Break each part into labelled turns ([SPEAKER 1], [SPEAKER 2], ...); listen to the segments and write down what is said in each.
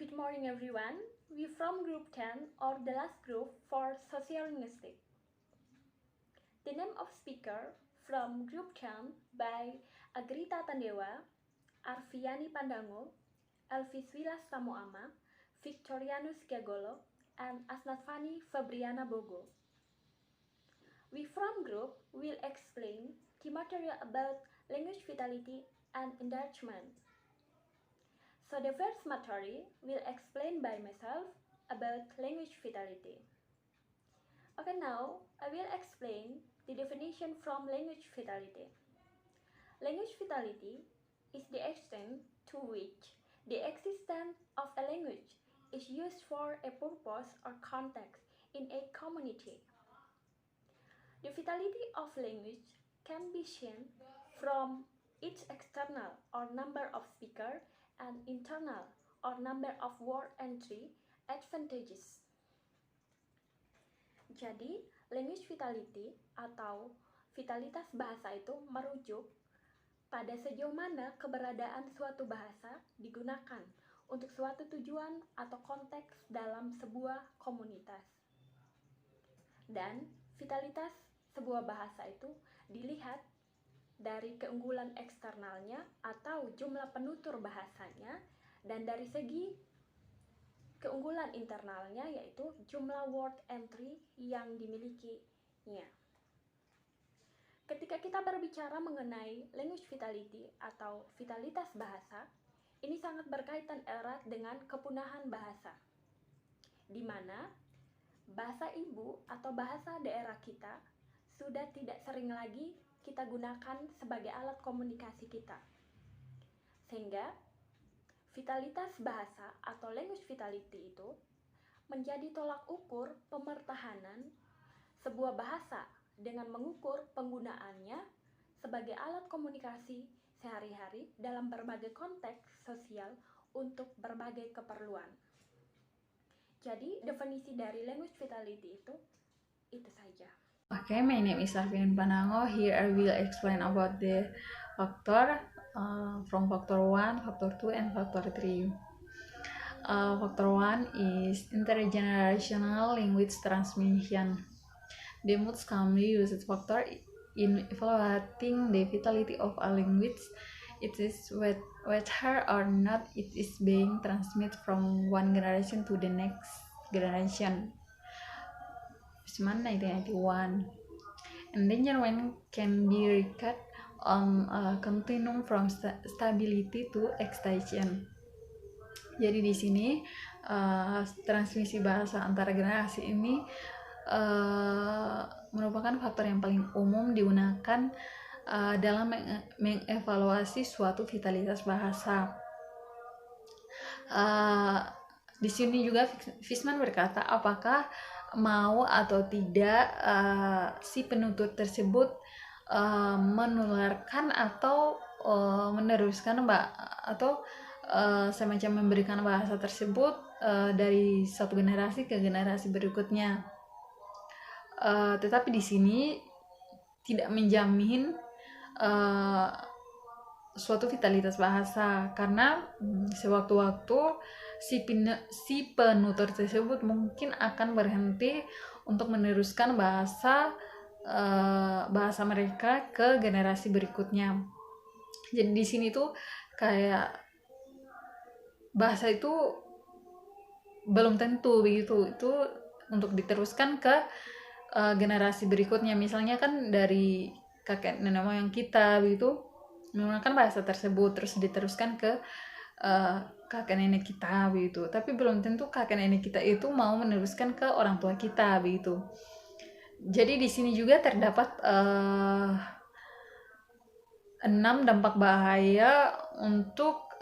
[SPEAKER 1] Good morning everyone. We from group 10 or the last group for social linguistics. The name of speaker from group 10 by Agrita Tandewa, Arviani Pandango, Elvis Wilas Tamuama, Victorianus Gagolo, and Asnafani Fabriana Bogo. We from group will explain key material about language vitality and enlargement. So the first material will explain by myself about language vitality. Okay, now I will explain the definition from language vitality. Language vitality is the extent to which the existence of a language is used for a purpose or context in a community. The vitality of language can be seen from its external or number of speakers and internal or number of word entry advantages. Jadi, language vitality atau vitalitas bahasa itu merujuk pada sejauh mana keberadaan suatu bahasa digunakan untuk suatu tujuan atau konteks dalam sebuah komunitas. Dan vitalitas sebuah bahasa itu dilihat dari keunggulan eksternalnya atau jumlah penutur bahasanya, dan dari segi keunggulan internalnya yaitu jumlah word entry yang dimilikinya. Ketika kita berbicara mengenai language vitality atau vitalitas bahasa, ini sangat berkaitan erat dengan kepunahan bahasa, di mana bahasa ibu atau bahasa daerah kita sudah tidak sering lagi kita gunakan sebagai alat komunikasi kita. Sehingga vitalitas bahasa atau language vitality itu menjadi tolak ukur pemertahanan sebuah bahasa dengan mengukur penggunaannya sebagai alat komunikasi sehari-hari dalam berbagai konteks sosial untuk berbagai keperluan. Jadi definisi dari language vitality itu saja.
[SPEAKER 2] Okay, my name is Arvian Panango. Here I will explain about the factor from factor 1, factor 2, and factor 3. Factor 1 is intergenerational language transmission. The most commonly used factor in evaluating the vitality of a language it is whether or not it is being transmitted from one generation to the next generation. Fisman 1991. Endangerment can be recorded on a continuum from stability to extinction. Jadi di sini transmisi bahasa antara generasi ini merupakan faktor yang paling umum digunakan dalam mengevaluasi suatu vitalitas bahasa. Di sini juga Fisman berkata apakah mau atau tidak si penutur tersebut menularkan atau meneruskan atau semacam memberikan bahasa tersebut dari satu generasi ke generasi berikutnya. Tetapi di sini tidak menjamin suatu vitalitas bahasa, karena sewaktu-waktu si penutur tersebut mungkin akan berhenti untuk meneruskan bahasa mereka ke generasi berikutnya. Jadi di sini tuh kayak bahasa itu belum tentu begitu itu untuk diteruskan ke generasi berikutnya. Misalnya kan dari kakek nenek moyang kita begitu menggunakan bahasa tersebut terus diteruskan ke kakek nenek kita begitu, tapi belum tentu kakek nenek kita itu mau meneruskan ke orang tua kita begitu. Jadi di sini juga terdapat 6 dampak bahaya untuk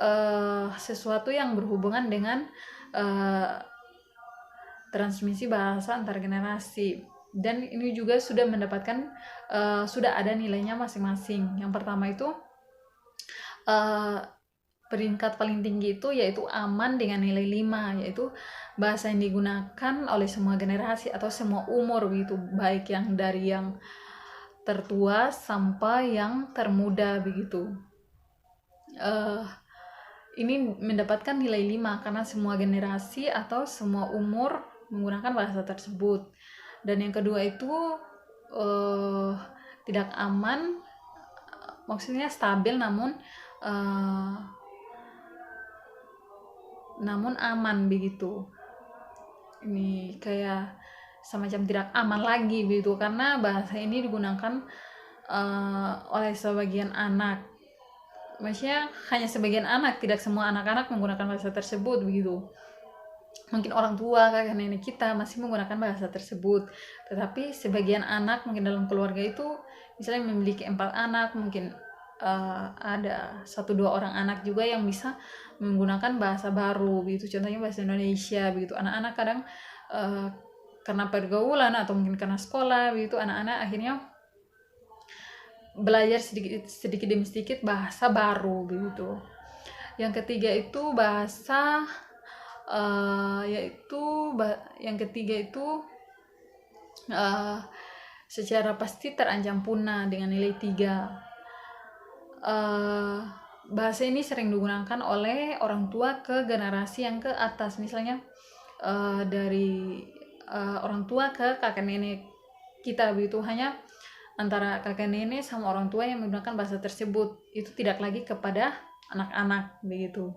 [SPEAKER 2] sesuatu yang berhubungan dengan transmisi bahasa antar generasi, dan ini juga sudah mendapatkan sudah ada nilainya masing-masing. Yang pertama itu peringkat paling tinggi itu yaitu aman dengan nilai 5, yaitu bahasa yang digunakan oleh semua generasi atau semua umur begitu, baik yang dari yang tertua sampai yang termuda begitu. ini mendapatkan nilai 5 karena semua generasi atau semua umur menggunakan bahasa tersebut. Dan yang kedua itu tidak aman, maksudnya stabil namun aman begitu. Ini kayak semacam tidak aman lagi begitu karena bahasa ini digunakan oleh sebagian anak. Maksudnya hanya sebagian anak, tidak semua anak-anak menggunakan bahasa tersebut begitu. Mungkin orang tua, kakek nenek kita masih menggunakan bahasa tersebut, tetapi sebagian anak mungkin dalam keluarga itu misalnya memiliki 4 anak, mungkin ada 1-2 orang anak juga yang bisa menggunakan bahasa baru begitu, contohnya bahasa Indonesia begitu. Anak-anak kadang karena pergaulan atau mungkin karena sekolah begitu, anak-anak akhirnya belajar sedikit demi sedikit bahasa baru begitu. Yang ketiga itu bahasa secara pasti terancam punah dengan nilai 3. Bahasa ini sering digunakan oleh orang tua ke generasi yang ke atas, misalnya dari orang tua ke kakek nenek kita begitu. Hanya antara kakek nenek sama orang tua yang menggunakan bahasa tersebut, itu tidak lagi kepada anak-anak begitu.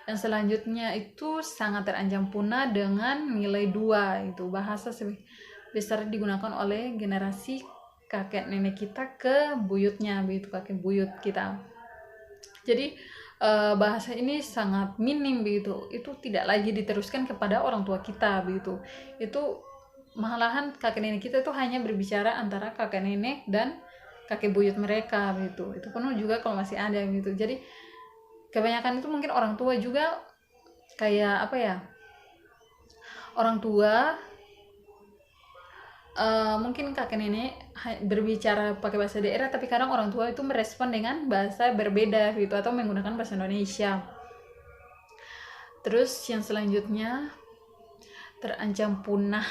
[SPEAKER 2] Yang selanjutnya itu sangat terancam punah dengan nilai 2, itu bahasa besar digunakan oleh generasi kakek nenek kita ke buyutnya begitu, kakek buyut kita. Jadi bahasa ini sangat minim begitu, itu tidak lagi diteruskan kepada orang tua kita begitu. Itu malahan kakek nenek kita itu hanya berbicara antara kakek nenek dan kakek buyut mereka gitu. Itu penuh juga kalau masih ada gitu. Jadi kebanyakan itu mungkin orang tua juga kayak orang tua mungkin kakek nenek berbicara pakai bahasa daerah, tapi kadang orang tua itu merespon dengan bahasa berbeda gitu atau menggunakan bahasa Indonesia. Terus yang selanjutnya terancam punah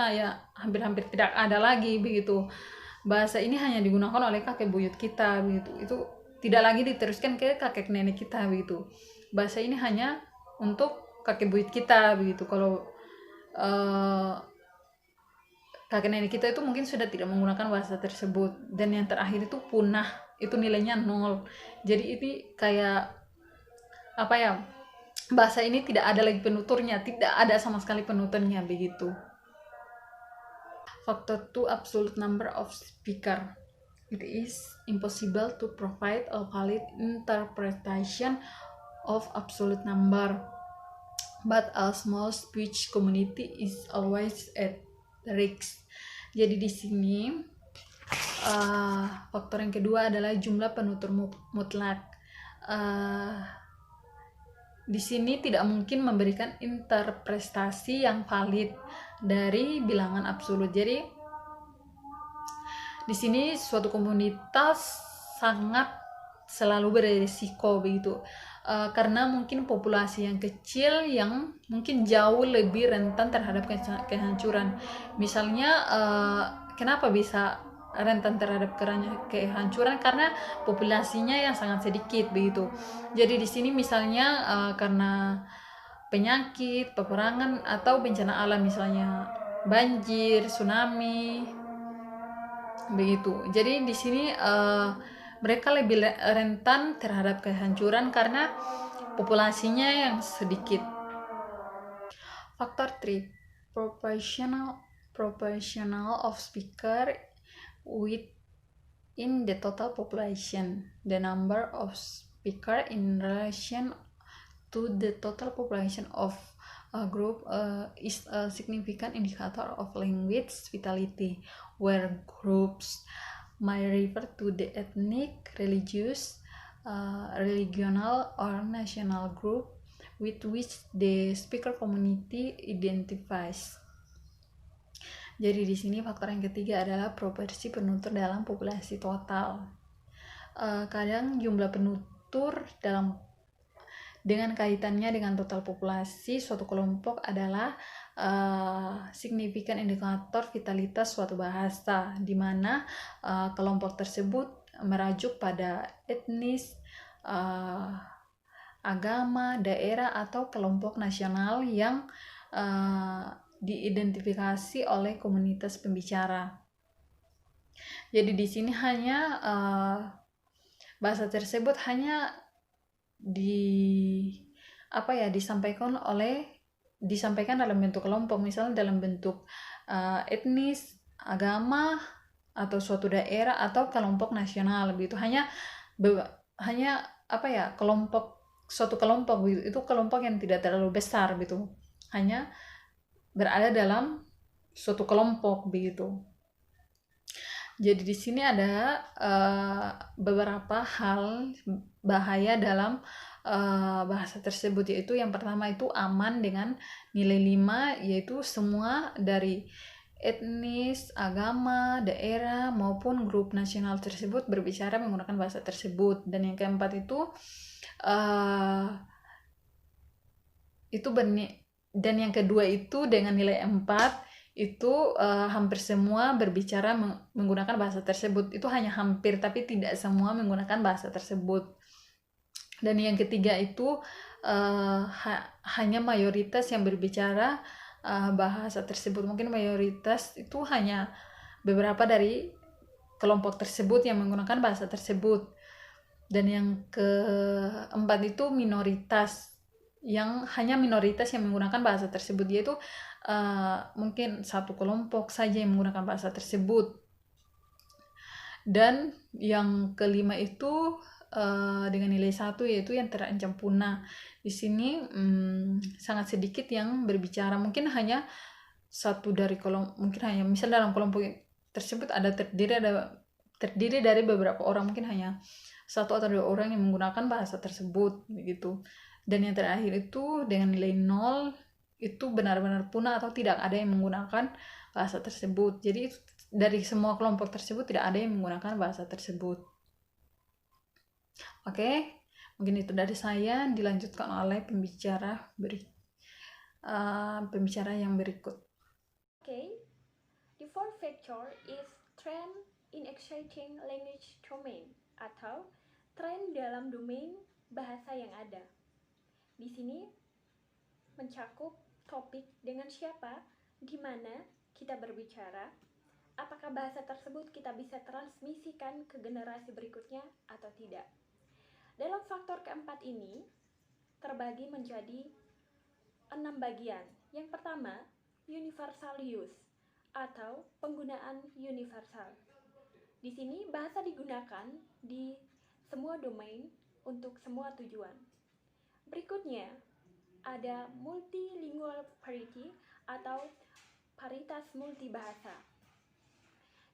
[SPEAKER 2] ya, hampir tidak ada lagi begitu. Bahasa ini hanya digunakan oleh kakek buyut kita begitu. Itu tidak lagi diteruskan ke kakek nenek kita begitu. Bahasa ini hanya untuk kakek buyut kita begitu. Kalau kakek nenek kita itu mungkin sudah tidak menggunakan bahasa tersebut. Dan yang terakhir itu punah, itu nilainya 0. Jadi ini kayak bahasa ini tidak ada lagi penuturnya, tidak ada sama sekali penuturnya begitu. Factor 2, absolute number of speaker. It is impossible to provide a valid interpretation of absolute number, but a small speech community is always at risk. Jadi di sini faktor yang kedua adalah jumlah penutur mutlak. Di sini tidak mungkin memberikan interpretasi yang valid dari bilangan absolut. Jadi di sini suatu komunitas sangat selalu beresiko begitu, karena mungkin populasi yang kecil yang mungkin jauh lebih rentan terhadap kehancuran. Misalnya kenapa bisa rentan terhadap kehancuran? Karena populasinya yang sangat sedikit begitu. Jadi di sini misalnya karena penyakit, peperangan atau bencana alam, misalnya banjir, tsunami begitu. Jadi di sini mereka lebih rentan terhadap kehancuran karena populasinya yang sedikit. Faktor 3, proportional of speaker within the total population. The number of speaker in relation to the total population of a group is a significant indicator of language vitality, where groups may refer to the ethnic, religious, regional, or national group with which the speaker community identifies. Jadi di sini faktor yang ketiga adalah proporsi penutur dalam populasi total. Kadang jumlah penutur dengan kaitannya dengan total populasi suatu kelompok adalah signifikan indikator vitalitas suatu bahasa, di mana kelompok tersebut merajuk pada etnis, agama, daerah, atau kelompok nasional yang diidentifikasi oleh komunitas pembicara. Jadi di sini hanya bahasa tersebut hanya disampaikan dalam bentuk kelompok, misalnya dalam bentuk etnis, agama, atau suatu daerah atau kelompok nasional begitu. Hanya suatu kelompok begitu. Itu kelompok yang tidak terlalu besar begitu. Hanya berada dalam suatu kelompok begitu. Jadi di sini ada beberapa hal bahaya dalam bahasa tersebut, yaitu yang pertama itu aman dengan nilai 5, yaitu semua dari etnis, agama, daerah maupun grup nasional tersebut berbicara menggunakan bahasa tersebut. Dan yang keempat dan yang kedua itu dengan nilai 4 itu hampir semua berbicara menggunakan bahasa tersebut. Itu hanya hampir, tapi tidak semua menggunakan bahasa tersebut. Dan yang ketiga itu hanya mayoritas yang berbicara bahasa tersebut. Mungkin mayoritas itu hanya beberapa dari kelompok tersebut yang menggunakan bahasa tersebut. Dan yang keempat itu minoritas, yang hanya minoritas yang menggunakan bahasa tersebut, yaitu mungkin satu kelompok saja yang menggunakan bahasa tersebut. Dan yang kelima itu dengan nilai 1, yaitu yang terancam punah. Di sini sangat sedikit yang berbicara, mungkin hanya satu dari mungkin hanya misal dalam kelompok tersebut terdiri dari beberapa orang, mungkin hanya 1 atau 2 orang yang menggunakan bahasa tersebut begitu. Dan yang terakhir itu dengan nilai 0 itu benar-benar punah atau tidak ada yang menggunakan bahasa tersebut. Jadi dari semua kelompok tersebut tidak ada yang menggunakan bahasa tersebut. Oke, mungkin itu dari saya. Dilanjutkan oleh pembicara yang berikut.
[SPEAKER 1] Okay, the fourth factor is trend in exciting language domain atau tren dalam domain bahasa yang ada. Di sini mencakup topik dengan siapa, di mana kita berbicara, apakah bahasa tersebut kita bisa transmisikan ke generasi berikutnya atau tidak. Dalam faktor keempat ini terbagi menjadi 6 bagian. Yang pertama, universal use atau penggunaan universal. Di sini bahasa digunakan di semua domain untuk semua tujuan. Berikutnya, ada multilingual parity atau paritas multibahasa.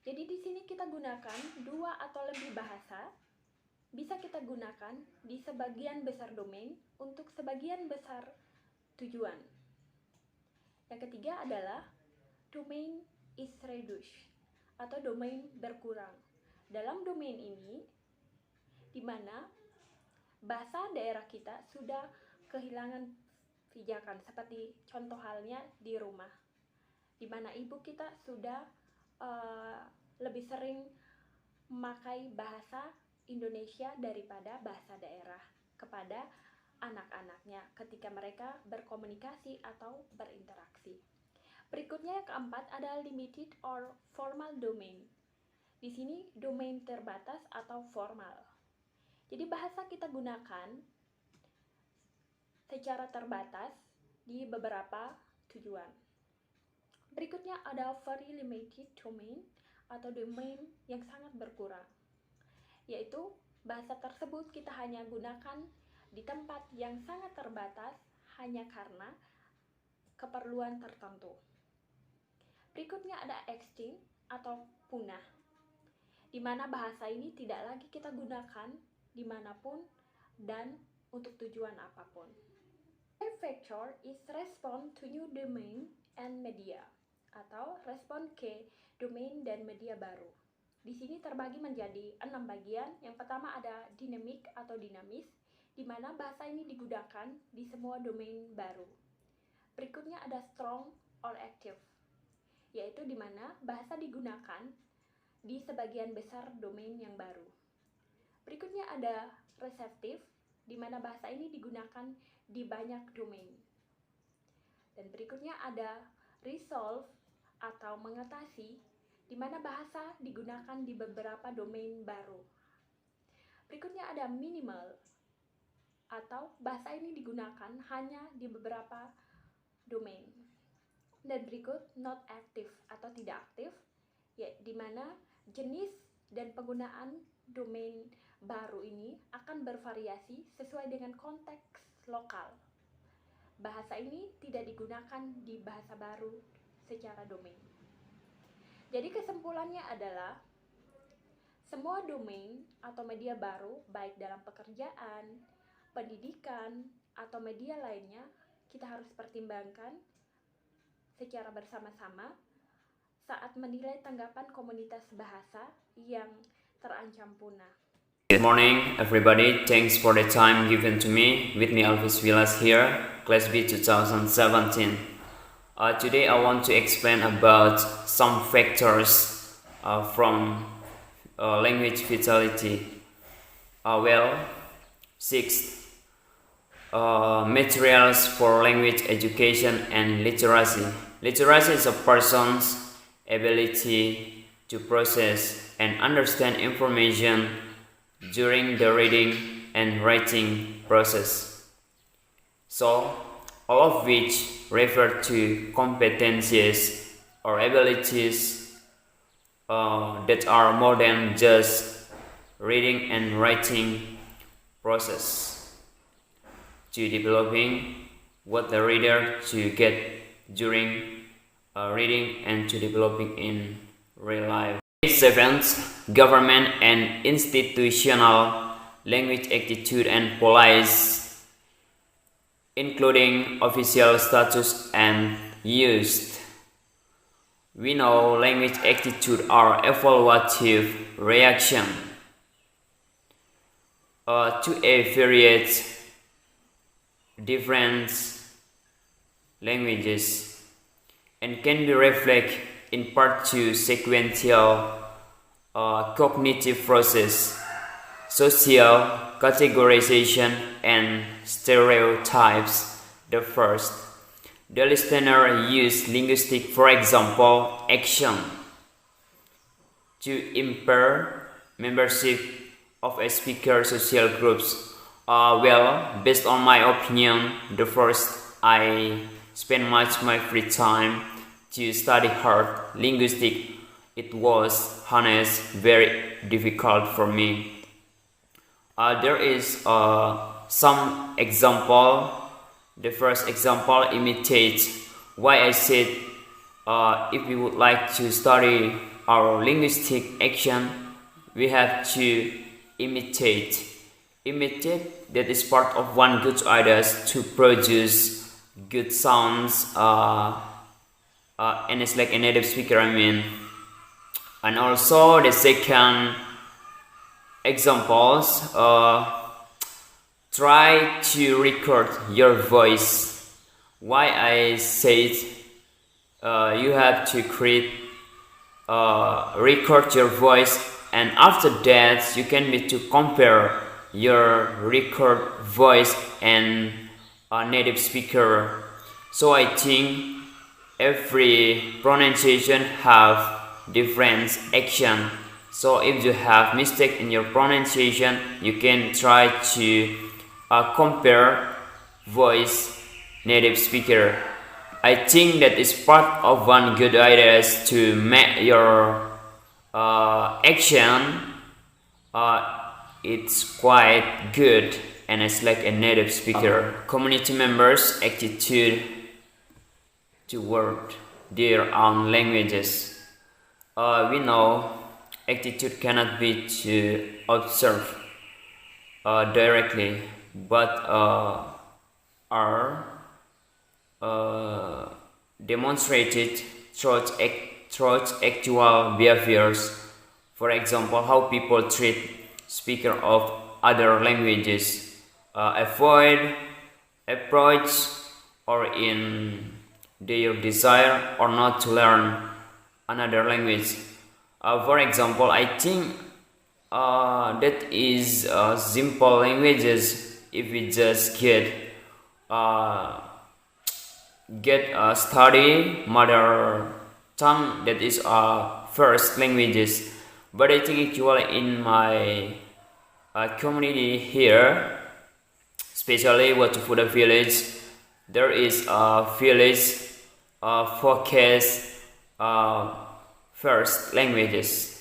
[SPEAKER 1] Jadi di sini kita gunakan 2 atau lebih bahasa, bisa kita gunakan di sebagian besar domain untuk sebagian besar tujuan. Yang ketiga adalah domain is reduced atau domain berkurang. Dalam domain ini, di mana bahasa daerah kita sudah kehilangan pijakan, seperti contoh halnya di rumah, di mana ibu kita sudah lebih sering memakai bahasa Indonesia daripada bahasa daerah kepada anak-anaknya ketika mereka berkomunikasi atau berinteraksi. Berikutnya yang keempat ada limited or formal domain. Di sini domain terbatas atau formal. Jadi bahasa kita gunakan secara terbatas di beberapa tujuan. Berikutnya ada very limited domain atau domain yang sangat berkurang, yaitu bahasa tersebut kita hanya gunakan di tempat yang sangat terbatas hanya karena keperluan tertentu. Berikutnya ada extinct atau punah, di mana bahasa ini tidak lagi kita gunakan dimanapun dan untuk tujuan apapun. Third factor is respond to new domain and media atau respon ke domain dan media baru. Di sini terbagi menjadi 6 bagian. Yang pertama ada dynamic atau dinamis, di mana bahasa ini digunakan di semua domain baru. Berikutnya ada strong or active, yaitu di mana bahasa digunakan di sebagian besar domain yang baru. Berikutnya ada receptive, di mana bahasa ini digunakan di banyak domain. Dan berikutnya ada resolve atau mengatasi, di mana bahasa digunakan di beberapa domain baru. Berikutnya ada minimal, atau bahasa ini digunakan hanya di beberapa domain. Dan berikut not active atau tidak aktif, ya, di mana jenis dan penggunaan domain baru ini akan bervariasi sesuai dengan konteks lokal. Bahasa ini tidak digunakan di bahasa baru secara domain. Jadi kesimpulannya adalah semua domain atau media baru, baik dalam pekerjaan, pendidikan, atau media lainnya, kita harus pertimbangkan secara bersama-sama saat menilai tanggapan komunitas bahasa yang terancam punah.
[SPEAKER 3] Good morning, everybody. Thanks for the time given to me. With me, Alvis Villas here, Class B 2017. Today, I want to explain about some factors from language vitality. Sixth, materials for language education and literacy. Literacy is a person's ability to process and understand information during the reading and writing process. So, all of which refer to competencies or abilities that are more than just reading and writing process, to developing what the reader to get during reading and to developing in real life. Seventh, government and institutional language attitude and policies, including official status and use. We know language attitude are evaluative reaction to a varied different languages and can be reflected in part to sequential cognitive process, social categorization, and stereotypes. The first, the listener use linguistic, for example, action, to impair membership of a speaker social groups. Based on my opinion, the first, I spend much my free time to study hard linguistic. It was, honest, very difficult for me. There is some example. The first example imitates why I said if we would like to study our linguistic action, we have to imitate. Imitate, that is part of one good ideas to produce good sounds, and it's like a native speaker, and also the second examples, try to record your voice. Why I said you have to create record your voice, and after that you can be to compare your record voice and a native speaker. So I think every pronunciation have different action. So if you have mistake in your pronunciation, you can try to compare voice native speaker. I think that is part of one good idea is to make your action it's quite good and it's like a native speaker. Community members' attitude toward their own languages. We know attitude cannot be to observe directly, but are demonstrated through actual behaviors. For example, how people treat speakers of other languages, avoid, approach, or in their desire or not to learn another language. For example, I think that is simple languages if we just study mother tongue, that is our first languages. But I think actually in my community here, especially Watufuda village, there is a village focus first language.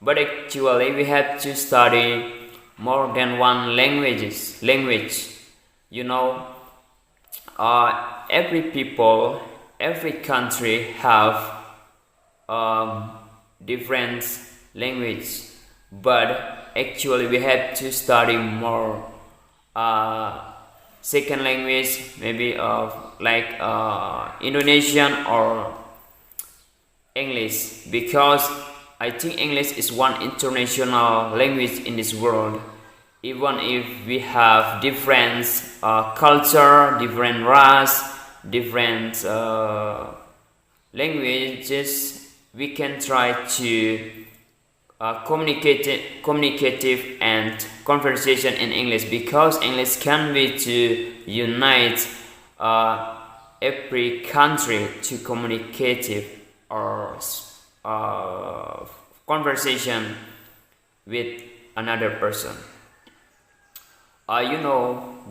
[SPEAKER 3] But actually we have to study more than one language. You know, every people, every country have different language, but actually we have to study more second language, maybe like Indonesian or English, because I think English is one international language in this world. Even if we have different culture, different race, different languages, we can try to communicative and conversation in English, because English can be to unite every country to communicative or conversation with another person.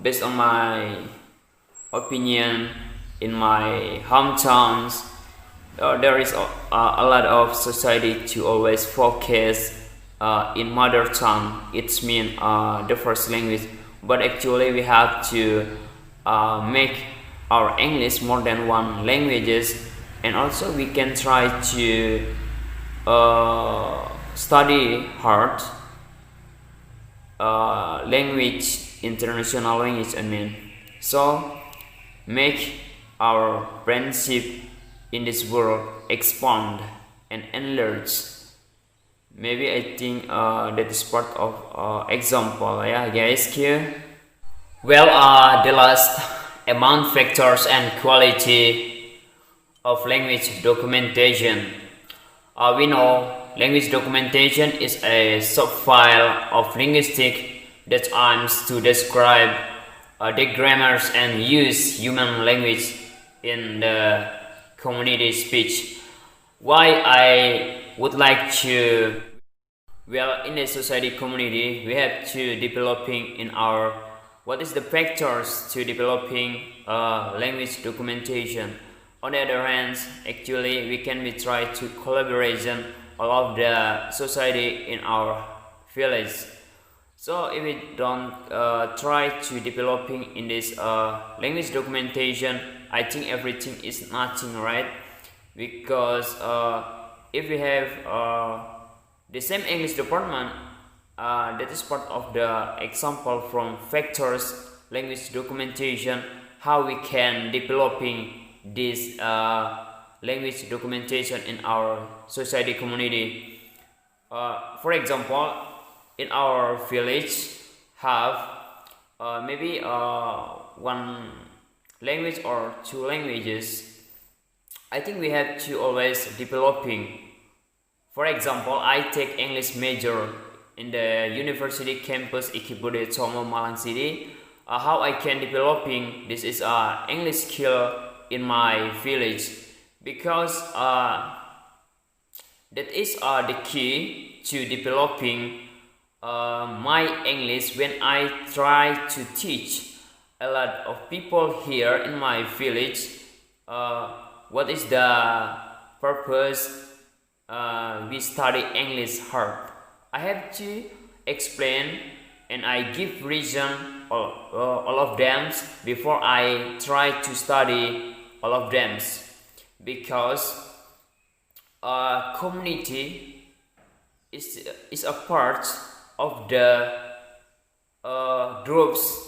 [SPEAKER 3] Based on my opinion, in my hometowns, there is a lot of society to always focus in mother tongue. It's mean the first language, but actually we have to make our English more than one languages, and also we can try to study hard international language. So make our friendship in this world expand and enlarge. Maybe I think that is part of example, yeah, guys. Here, well, the last among factors and quality of language documentation. We know language documentation is a subfile of linguistic that aims to describe the grammars and use human language in the community speech. Why I would like to, well, in a society community, we have to developing in our, what is the factors to developing language documentation. On the other hand, actually we can be try to collaboration all of the society in our village. So if we don't try to developing in this language documentation, I think everything is nothing, right? Because if we have the same English department, that is part of the example from factors language documentation, how we can developing this language documentation in our society community. For example, in our village have maybe one language or two languages. I think we have to always developing. For example, I take English major in the university campus Ikibode Tomo Malang City. How I can developing this is English skill in my village, because that is the key to developing my English when I try to teach a lot of people here in my village. What is the purpose we study English hard? I have to explain and I give reason all of them before I try to study all of them, because community is a part of the groups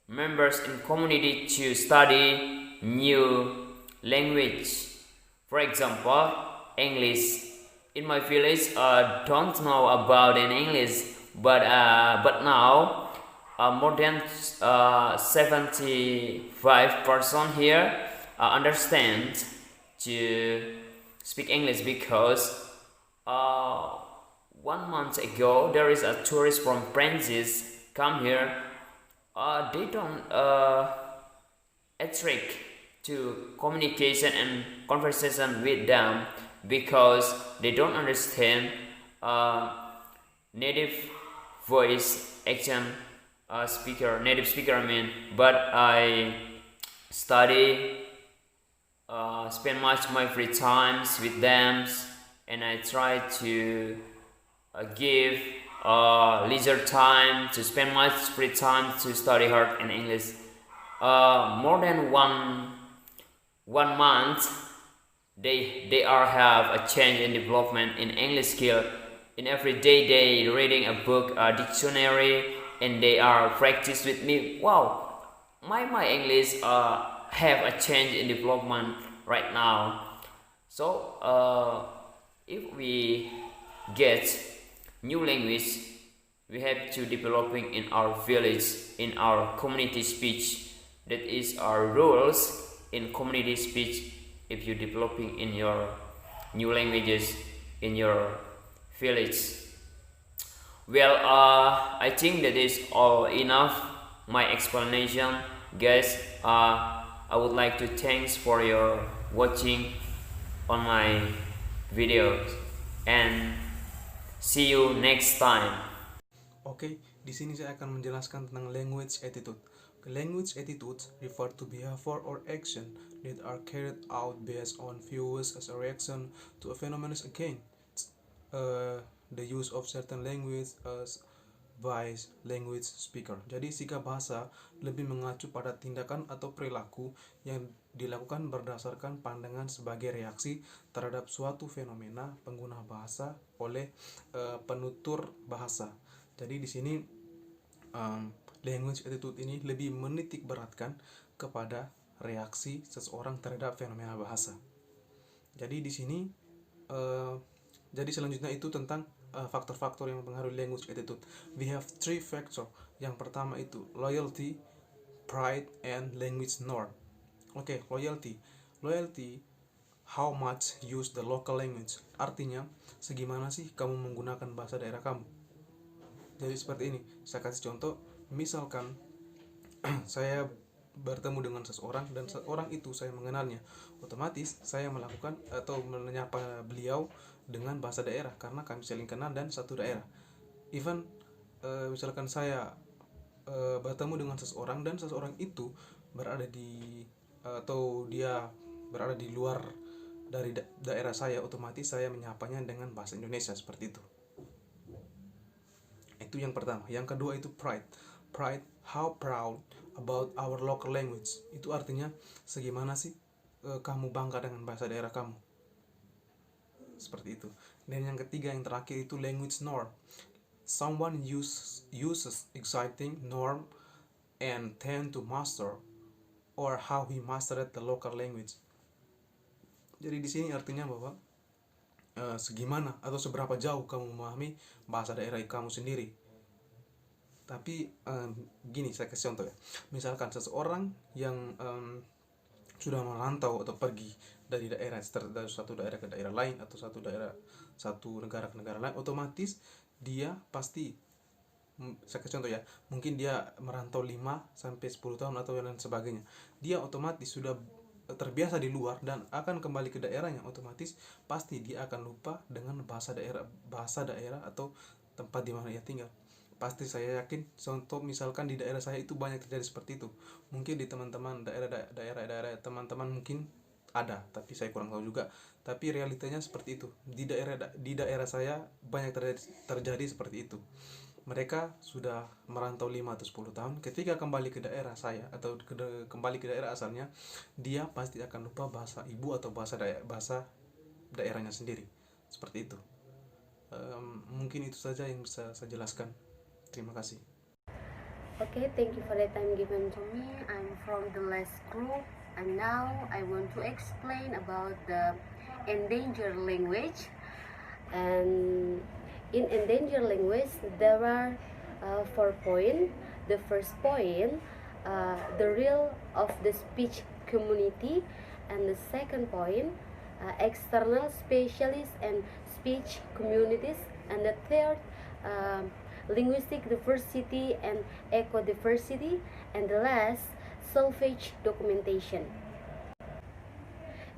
[SPEAKER 3] members in community to study new language. For example, English. In my village, don't know about an English, but now more than 75% here understand to speak English, because 1 month ago there is a tourist from France come here, they don't attract to communication and conversation with them because they don't understand native voice action native speaker I mean. But I study, spend much of my free times with them, and I try to give leisure time to spend much free time to study hard in English. More than one month, they are have a change in development in English skill. In every day they reading a book, a dictionary, and they are practice with me. Wow, my English have a change in development right now. So if we get new language, we have to developing in our village, in our community speech. That is our rules in community speech. If you developing in your new languages in your village. Well, I think that is all enough my explanation, guys. I would like to thanks for your watching on my videos, and see you next time.
[SPEAKER 4] Oke, di sini saya akan menjelaskan tentang language attitude. Language attitudes refer to behavior or action that are carried out based on views as a reaction to a phenomenon against the use of certain language as by language speaker. Jadi sikap bahasa lebih mengacu pada tindakan atau perilaku yang dilakukan berdasarkan pandangan sebagai reaksi terhadap suatu fenomena pengguna bahasa oleh penutur bahasa. Jadi di sini language attitude ini lebih menitik beratkan kepada reaksi seseorang terhadap fenomena bahasa. Jadi di sini jadi selanjutnya itu tentang faktor-faktor yang mempengaruhi language attitude. We have 3 factor. Yang pertama itu loyalty, pride, and language norm. Oke, loyalty. Loyalty, how much use the local language. Artinya, segimana sih kamu menggunakan bahasa daerah kamu. Jadi seperti ini, saya kasih contoh. Misalkan saya bertemu dengan seseorang dan seorang itu saya mengenalnya, otomatis saya melakukan atau menyapa beliau dengan bahasa daerah karena kami saling kenal dan satu daerah. Even misalkan saya bertemu dengan seseorang dan seseorang itu berada di atau dia berada di luar dari daerah saya, otomatis saya menyapanya dengan bahasa Indonesia seperti itu. Itu yang pertama. Yang kedua itu pride. Pride, how proud about our local language. Itu artinya segimana sih kamu bangga dengan bahasa daerah kamu. Seperti itu. Dan yang ketiga, yang terakhir itu language norm. Someone uses exciting norm and tend to master or how he mastered the local language. Jadi di sini artinya bahwa segimana atau seberapa jauh kamu memahami bahasa daerah kamu sendiri. Tapi gini, saya kasih contoh ya. Misalkan seseorang yang sudah merantau atau pergi dari satu daerah ke daerah lain atau satu negara ke negara lain, otomatis dia pasti, saya kasih contoh ya, mungkin dia merantau 5-10 tahun atau lain sebagainya. Dia otomatis sudah terbiasa di luar dan akan kembali ke daerahnya, otomatis pasti dia akan lupa dengan bahasa daerah atau tempat di mana ia tinggal. Pasti saya yakin, contoh misalkan di daerah saya itu banyak terjadi seperti itu. Mungkin di teman-teman daerah teman-teman mungkin ada, tapi saya kurang tahu juga. Tapi realitanya seperti itu. Di daerah saya banyak terjadi seperti itu. Mereka sudah merantau 5 atau 10 tahun. Ketika kembali ke daerah saya atau kembali ke daerah asalnya, dia pasti akan lupa bahasa ibu atau bahasa daerahnya sendiri. Seperti itu. Mungkin itu saja yang bisa saya jelaskan. Terima kasih.
[SPEAKER 5] Okay, thank you for the time given to me. I'm from the last group, and now I want to explain about the endangered language. And in endangered language, there are 4 points. The first point, the role of the speech community, and the second point, external specialists and speech communities, and the third, linguistic diversity and ecodiversity, and the last, salvage documentation.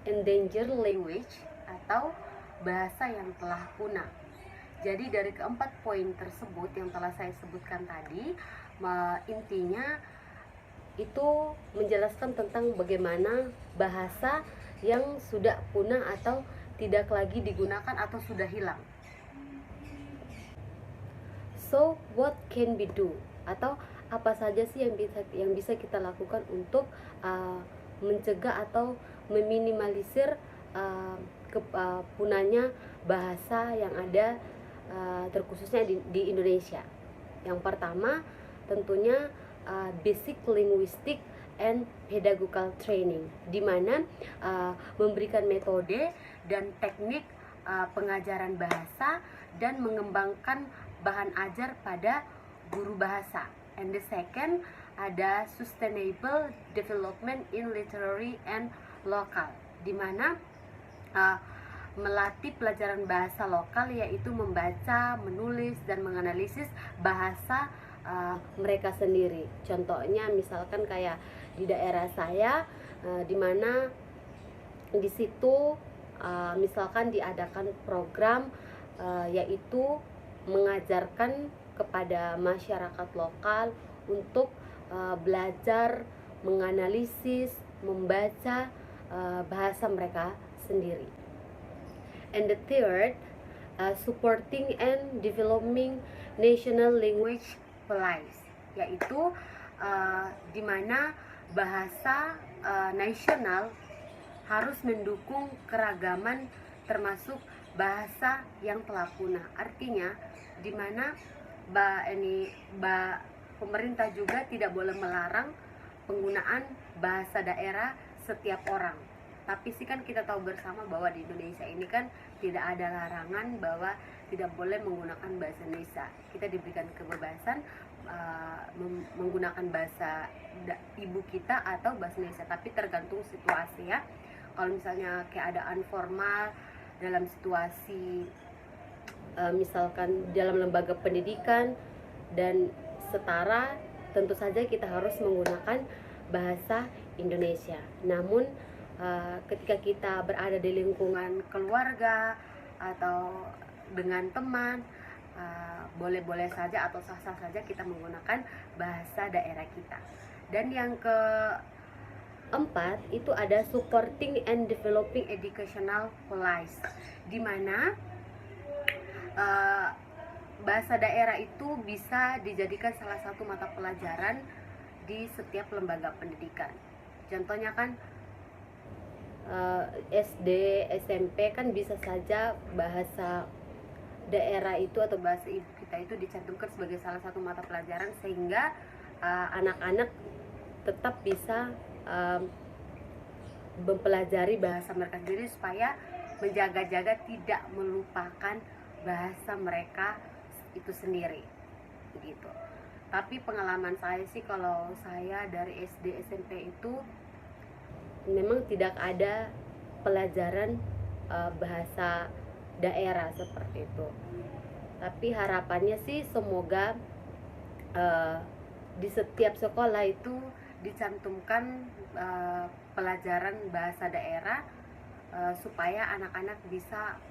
[SPEAKER 5] Endangered language atau bahasa yang telah punah. Jadi dari keempat poin tersebut yang telah saya sebutkan tadi, intinya itu menjelaskan tentang bagaimana bahasa yang sudah punah atau tidak lagi digunakan atau sudah hilang. So, what can we do? Atau apa saja sih yang bisa kita lakukan untuk mencegah atau meminimalisir punahnya bahasa yang ada terkhususnya di Indonesia. Yang pertama tentunya basic linguistic and pedagogical training, di mana memberikan metode dan teknik pengajaran bahasa dan mengembangkan bahan ajar pada guru bahasa. And the second, ada sustainable development in literary and local, di mana melatih pelajaran bahasa lokal, yaitu membaca, menulis, dan menganalisis bahasa mereka sendiri. Contohnya misalkan kayak di daerah saya, di mana di situ misalkan diadakan program yaitu mengajarkan kepada masyarakat lokal untuk belajar menganalisis, membaca bahasa mereka sendiri. And the third, supporting and developing national language policy, yaitu di mana bahasa nasional harus mendukung keragaman termasuk bahasa yang telah punah. Artinya di mana pemerintah juga tidak boleh melarang penggunaan bahasa daerah setiap orang. Tapi sih kan kita tahu bersama bahwa di Indonesia ini kan tidak ada larangan bahwa tidak boleh menggunakan bahasa Indonesia. Kita diberikan kebebasan menggunakan bahasa ibu kita atau bahasa Indonesia, tapi tergantung situasi ya. Kalau misalnya keadaan formal dalam situasi misalkan dalam lembaga pendidikan dan setara, tentu saja kita harus menggunakan bahasa Indonesia. Namun ketika kita berada di lingkungan keluarga atau dengan teman, boleh-boleh saja atau sah-sah saja kita menggunakan bahasa daerah kita. Dan yang keempat itu ada supporting and developing educational policy, di mana bahasa daerah itu bisa dijadikan salah satu mata pelajaran di setiap lembaga pendidikan. Contohnya kan SD, SMP kan bisa saja bahasa daerah itu atau bahasa ibu kita itu dicantumkan sebagai salah satu mata pelajaran, sehingga anak-anak tetap bisa mempelajari bahasa mereka sendiri supaya menjaga-jaga tidak melupakan bahasa mereka itu sendiri begitu. Tapi pengalaman saya sih, kalau saya dari SD SMP itu memang tidak ada pelajaran bahasa daerah seperti itu. Tapi harapannya sih semoga di setiap sekolah itu dicantumkan pelajaran bahasa daerah supaya anak-anak bisa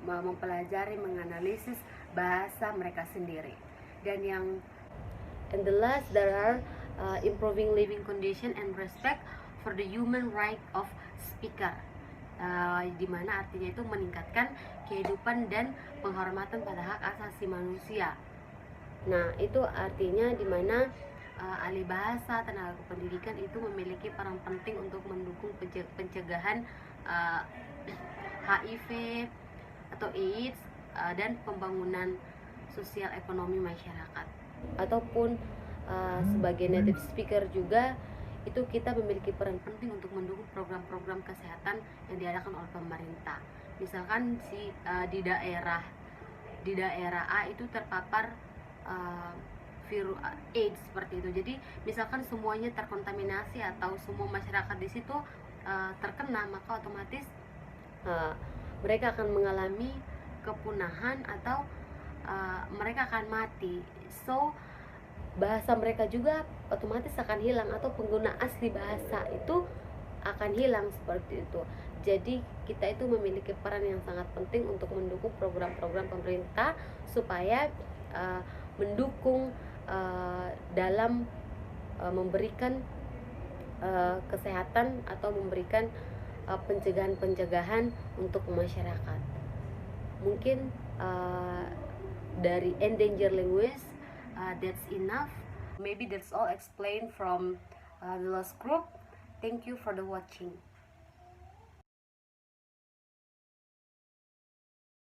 [SPEAKER 5] mempelajari, menganalisis bahasa mereka sendiri. Dan and the last, there are improving living condition and respect for the human right of speaker, di mana artinya itu meningkatkan kehidupan dan penghormatan pada hak asasi manusia. Nah, itu artinya di mana ahli bahasa, tenaga kependidikan itu memiliki peran penting untuk mendukung pencegahan HIV atau AIDS dan pembangunan sosial ekonomi masyarakat. Ataupun sebagai native speaker juga itu kita memiliki peran penting untuk mendukung program-program kesehatan yang diadakan oleh pemerintah. Misalkan di daerah A itu terpapar virus AIDS seperti itu. Jadi misalkan semuanya terkontaminasi atau semua masyarakat di situ terkena, maka otomatis mereka akan mengalami kepunahan atau mereka akan mati. So bahasa mereka juga otomatis akan hilang, atau pengguna asli bahasa itu akan hilang seperti itu. Jadi kita itu memiliki peran yang sangat penting untuk mendukung program-program pemerintah supaya mendukung dalam memberikan kesehatan atau memberikan pencegahan-pencegahan untuk masyarakat. Mungkin dari endangered language that's enough. Maybe that's all explained from the last group. Thank you for the watching.